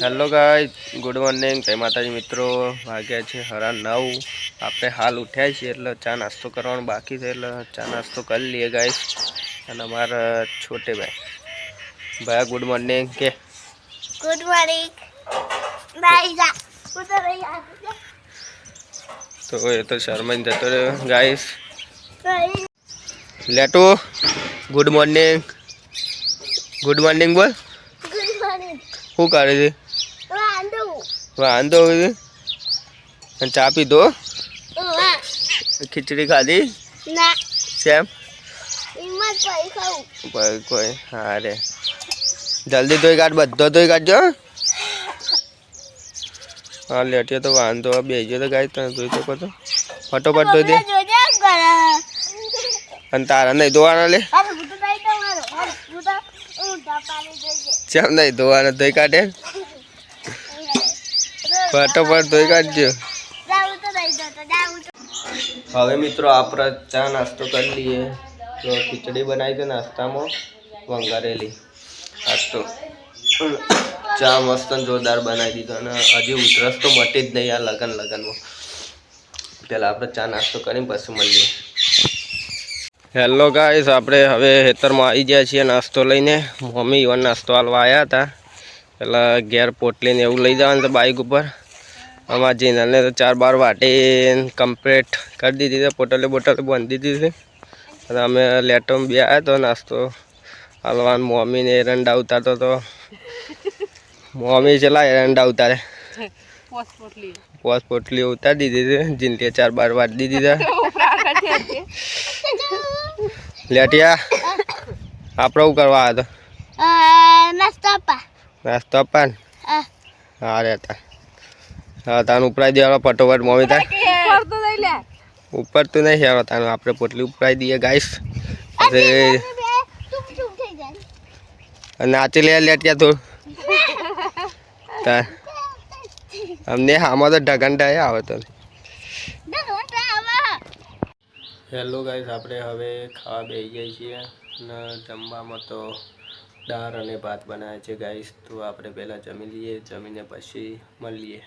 hello guys good morning जय माताजी मित्रों वाग्या छे 9:30 आपणे हाल उठ्या छीए એટલે ચા નાસ્તો કરવાનો બાકી છે એટલે ચા નાસ્તો કરી લઈએ ગાइस અને અમારા छोटे भाई भैया गुड मॉर्निंग के गुड मॉर्निंग बाय जा उधर यार तो ये तो शर्मा जतो रे गाइस लेटू गुड मॉर्निंग बोल गुड मॉर्निंग શું કરે છે વાંધો અને ચા પીધો ખીચડી ખાધી ના સેમ હિંમત ભાઈ ખાઉં ભાઈ કોઈ હા રે જલ્દી ધોઈ કાઢ બધો ધોઈ કાઢજો હા લેટીએ તો વાંધો બેસજો તો ગાય તમે જોઈ શકો તો ફટોફટ ધોઈ દે અને તારા નહીં ધોવાના લે ચેમ નહીં ધોવાના ધોઈ કાઢે ફટોફટ ધોઈ કાઢજો હવે મિત્રો આપણે ચા નાસ્તો કરી લઈએ તો ખીચડી બનાવી છે નાસ્તામાં વંગારેલી આજ તો ચા મસ્ત જોરદાર બનાવી દીધો અને હજી ઉધરસ તો મટી જ નહીં આ લગનમાં પહેલાં આપણે ચા નાસ્તો કરીને પછી મળીએ હેલો ગાઈસ આપણે હવે ખેતરમાં આવી ગયા છીએ નાસ્તો લઈને મમ્મી ઈવન નાસ્તો હાલવા આવ્યા હતા પેલા ઘેર પોટલીને એવું લઈ જવાનું તો બાઇક ઉપર અમારા જીનલને તો 4-12 વાટી કમ્પ્લીટ કરી દીધી છે બોટલે બાંધી દીધી છે અને અમે લેટોમાં બે આવ્યા તો નાસ્તો હાલવાનું મમ્મીને એરંડા ઉતારતો તો મમ્મી ચલા એરંડા ઉતારે પોસ પોટલી ઉતારી દીધી છે જીનલીએ 4-12 વાટી દીધી છે લેટિયા આપણે શું કરવા આવ્યા હતા નાસ્તો આપવા ને હા રહેતા હા તાનું ઉપરાઈ દેવાનો ફટોફટ મમ્મી થાય ઉપર તો નહીં હેરો તાનું આપણે પોટલી ઉપરાઈ દઈએ ગાઈસ નાચી લે લેટિયા તું અમને આમાં તો ઢગંડા આવે તો હેલો ગાઈસ આપણે હવે ખાવા બેસી ગયા છીએ અને જમવામાં તો દાળ અને ભાત બનાવ્યા છે ગાઈસ તો આપણે પહેલાં જમી લઈએ જમીને પછી મળીએ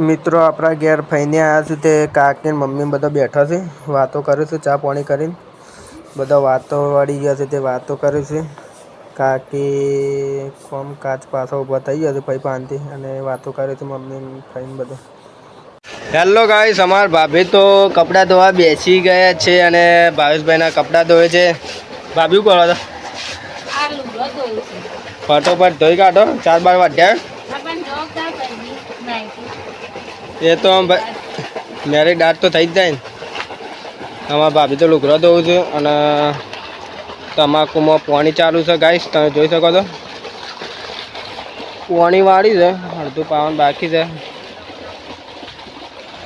મિત્રો આપણા ઘેર ફઈને આવ્યા છે તે કાકી મમ્મી બધા બેઠા છે વાતો કરે છે ચા પાણી કરીને બધા વાતો વાળી ગયા છે તે વાતો કરે છે કાકી કોમ કાચ પાછા ઊભા થઈ ગયા છે ભાઈ પાનથી અને વાતો કરે છે મમ્મી ફઈને બધા હેલો ગાઈસ અમાર ભાભી તો કપડાં ધોવા બેસી ગયા છે અને ભાવેશભાઈના કપડાં ધોવે છે ભાભી શું કરો છો ફટોફટ ધોઈ કાઢો 4-12 વાટ્યા એ તો મેરી દાંત તો થઈ જ જાય ને અમારા ભાભી તો લુગડો ધોવું છું અને તમાકુમાં પાણી ચાલુ છે ગાઈસ તમે જોઈ શકો છો પાણી વાળી છે અડધું પાવાનું બાકી છે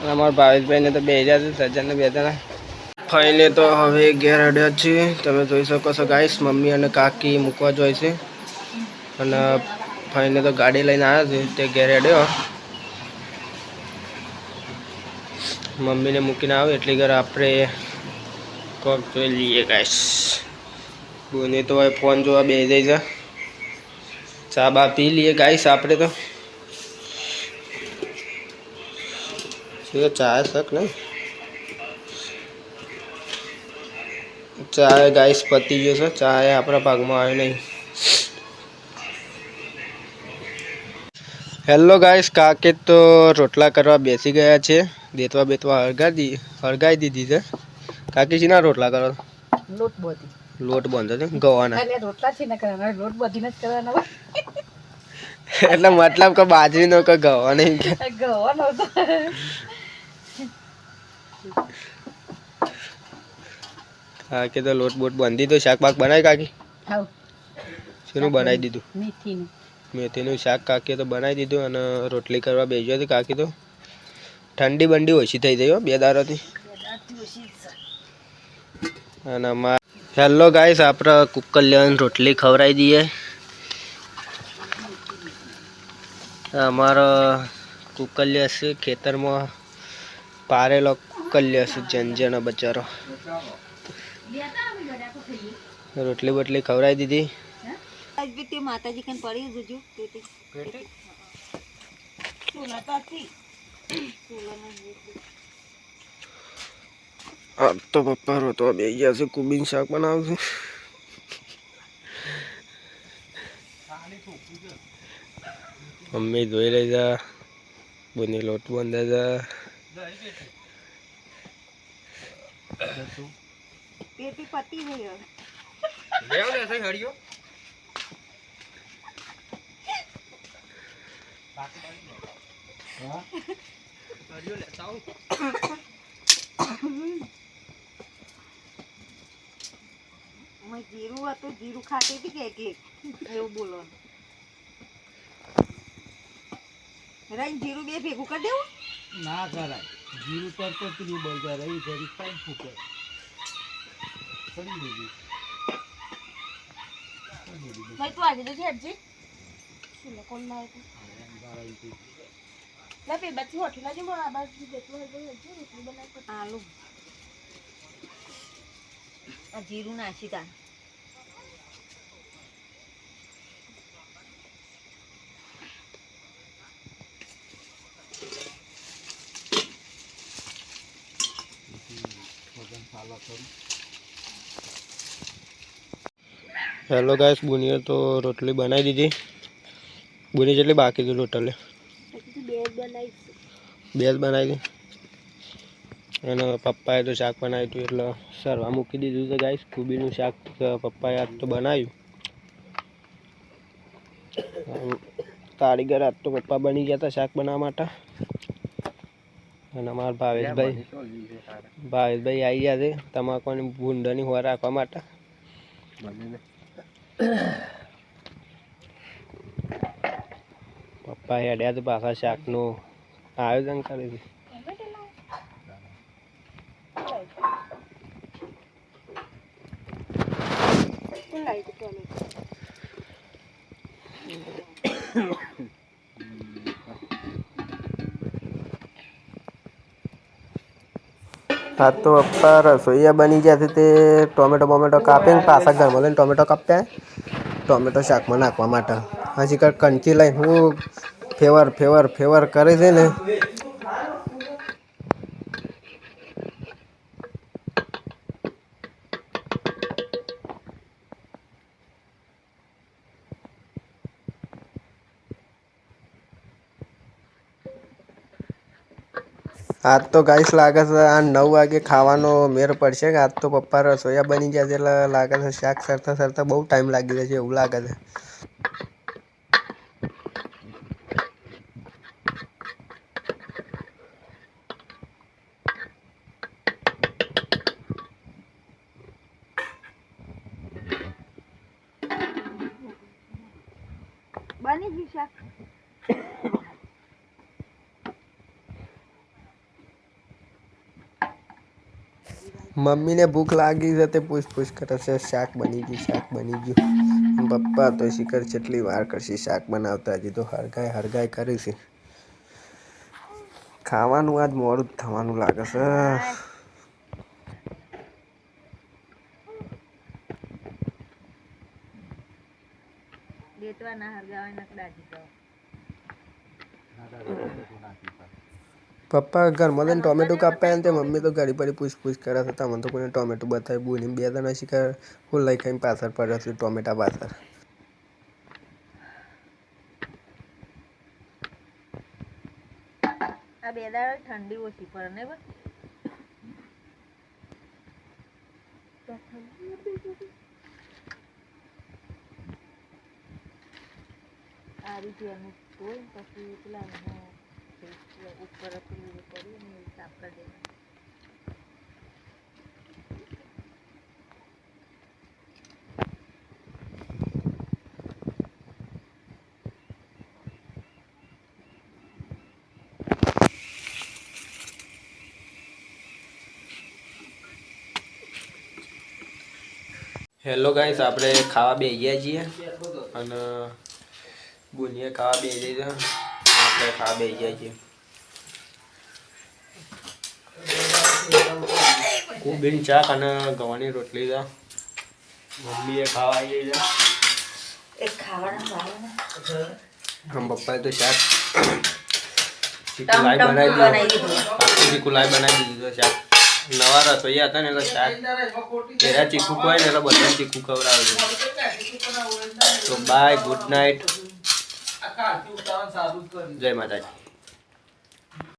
અમારા ભાવેશભાઈને તો બે હજાર છે સજ્જનને બે જણા ફઈને તો હવે ઘેર અડ્યા છે તમે જોઈ શકો છો ગાઈસ મમ્મી અને કાકી મૂકવા જોઈએ છે અને ફઈને તો ગાડી લઈને આવ્યા છે તે ઘેર અડ્યો મમ્મીને મૂકીને આવે એટલી ઘર આપણે કોક જોઈ લઈએ ગાઈસ બોને તો હવે ફોન જોવા બે જાય છે ચા બા પી લઈએ ગાઈસ આપણે તો ચા શક ને ચા ગાઈસ પતી ગયો છે ચા આપણા ભાગમાં આવ્યો નહીં હેલો ગાઈસ કાકે તો રોટલા કરવા બેસી ગયા છે બેતવા હળગાઈ દીધી છે કાકી શીના રોટલા કરો લોટ બાંધો છે ગવાના એટલે મતલબ કે બાજરીનો કે ગવા નહીં કાકી તો લોટ બોટ બાંધી દીધો શાક બાક બનાવી કાકી શેનું બનાવી દીધું મેથીનું શાક કાકી તો બનાવી દીધું અને રોટલી કરવા બેસી હતી કાકી તો ઠંડી બંડી ઓછી થઈ ગઈ 2 દાડાથી અને હેલો ગાઈસ આપણે કુકલિયાની રોટલી ખવડાવી દઈએ અમારો કુકલિયા છે ખેતરમાં પારેલો કુકલિયા છે જંજનો બચારો રોટલી બોટલી ખવડાવી દીધી આજ બી તે માતાજી કન પડી જજો પેટી પેટી સોલા તો હતી સોલામાં આ તો પપ્પા રોતો બે ગયા છે કુબીન શાક બનાવું છું મમ્મી ધોઈ રહી જા બની લોટ બંધે જા પેટી પતી ગઈ હવે લેવ લે સહી હડિયો હા હડિયો લે સાવ મેં જીરું હતું જીરું ખાતી હતી કે એકલી એવું બોલવાનું રાઈ જીરું બે ભેગું કરી દેવું ના કરાય જીરું તરત પેલી બળગા રહી ઘડી કાંઈ ફૂટે પડી દીધી ભાઈ તું આજે તો હેડજી શું કોણ ના આવ્યું લા બે બચ્ચી હોઠલા જે આ બાજુ જેટલું હોય હેડજી રોટલી બનાવી આલુ આ જીરું નાખી તા હેલો ગાઈસ બુનીએ તો રોટલી બનાવી દીધી બુની જેટલી બાકી હતી ટોટલે બે જ બનાવી હતી અને પપ્પાએ તો શાક બનાવ્યું હતું એટલે સરવા મૂકી દીધું છે ગાઈસ કુબીનું શાક પપ્પાએ આજ તો બનાવ્યું કારીગર આજ તો પપ્પા બની ગયા હતા શાક બનાવવા માટે અને અમારા ભાવેશભાઈ આવી ગયા છે તમાકુની ભૂંડની હોર રાખવા માટે પપ્પા હેડ્યા તો પાછા શાકનું આયોજન કર્યું છે હા તો પપ્પા રસોઈયા બની ગયા છે તે ટોમેટો કાપીને પાછા ઘરમાં લઈને ટોમેટો કાપ્યા ટોમેટો શાકમાં નાખવા માટે હજી કાંઈક કંચી લઈને હું ફેવર કરે છે ને આજ તો ગાઈસ લાગે છે આ 9 વાગે ખાવાનો મેર પડશે કે આજ તો પપ્પા રસોઈયા બની ગયા છે એટલે લાગે છે શાક સરતા બહુ ટાઈમ લાગી જશે એવું લાગે છે બની ગયું શાક મમ્મીને ભૂખ લાગી છે તે પૂછ કરે છે શાક બની ગયું પપ્પા તો શિખર જેટલી વાર કરશે શાક બનાવતા હજી તો હરગાઈ કરી છે ખાવાનું આજ મોડું જ થવાનું લાગે છે દેતવા ના હરગાવા નકડાજી તો પપ્પા ઘરમાં લઈને ટોમેટો કાપ્યા ને તે મમ્મી તો ઘડી પડી પૂછ કરે છે તમને તો કોઈને ટોમેટો બતાવી બોલી બે જણા શિખર હું લઈ ખાઈને પાછળ પડ્યો છું ટોમેટા પાછળ આ બે દાડા ઠંડી ઓછી પડે ને આ રીતે એનું ધોઈ પછી પેલા ઉપર પેલું કરી ને સાફ કરી દેવાનું હેલો ગાઈસ આપણે ખાવા બે ગયા છીએ અને બુનીએ ખાવા બે જઈ છે આપણે ખાવા બે ગયા છીએ કુબીન શાક અને ગવાની રોટલી છે મમ્મીએ ખાવા આવી જાય છે हम पप्पा तो शाक ચીકુ લાઈ બનાવી દીધું તો શાક નવા રસોઈયા હતા ને એટલે શાક તેરા ચીકુ કોઈ ને એટલે બધા ચીકુ ખવડાવે તો બાય ગુડ નાઇટ જય માતાજી